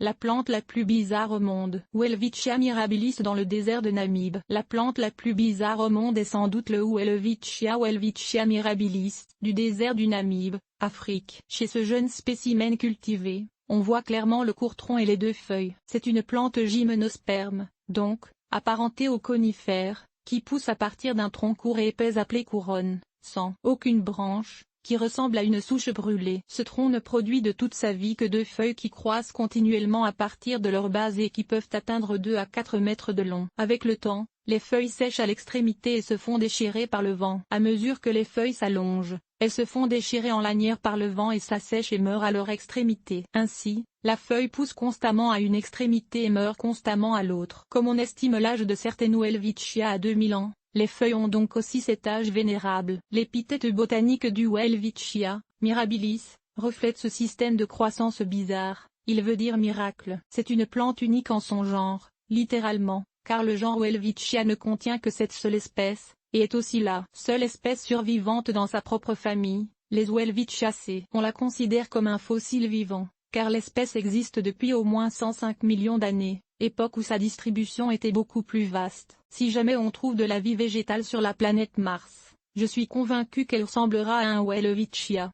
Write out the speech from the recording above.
La plante la plus bizarre au monde. Welwitschia mirabilis dans le désert de Namib. La plante la plus bizarre au monde est sans doute le Welwitschia mirabilis, du désert du Namib, Afrique. Chez ce jeune spécimen cultivé, on voit clairement le court tronc et les deux feuilles. C'est une plante gymnosperme, donc, apparentée aux conifères, qui pousse à partir d'un tronc court et épais appelé couronne, sans aucune branche, qui ressemble à une souche brûlée. Ce tronc ne produit de toute sa vie que deux feuilles qui croissent continuellement à partir de leur base et qui peuvent atteindre 2 à 4 mètres de long. Avec le temps, les feuilles sèchent à l'extrémité et se font déchirer par le vent. À mesure que les feuilles s'allongent, elles se font déchirer en lanières par le vent et s'assèchent et meurent à leur extrémité. Ainsi, la feuille pousse constamment à une extrémité et meurt constamment à l'autre. Comme on estime l'âge de certaines Welwitschia à 2000 ans, les feuilles ont donc aussi cet âge vénérable. L'épithète botanique du Welwitschia, mirabilis, reflète ce système de croissance bizarre. Il veut dire miracle. C'est une plante unique en son genre, littéralement, car le genre Welwitschia ne contient que cette seule espèce, et est aussi la seule espèce survivante dans sa propre famille, les Welwitchiaceae. On la considère comme un fossile vivant, car l'espèce existe depuis au moins 105 millions d'années, époque où sa distribution était beaucoup plus vaste. Si jamais on trouve de la vie végétale sur la planète Mars, je suis convaincu qu'elle ressemblera à un Welwitschia.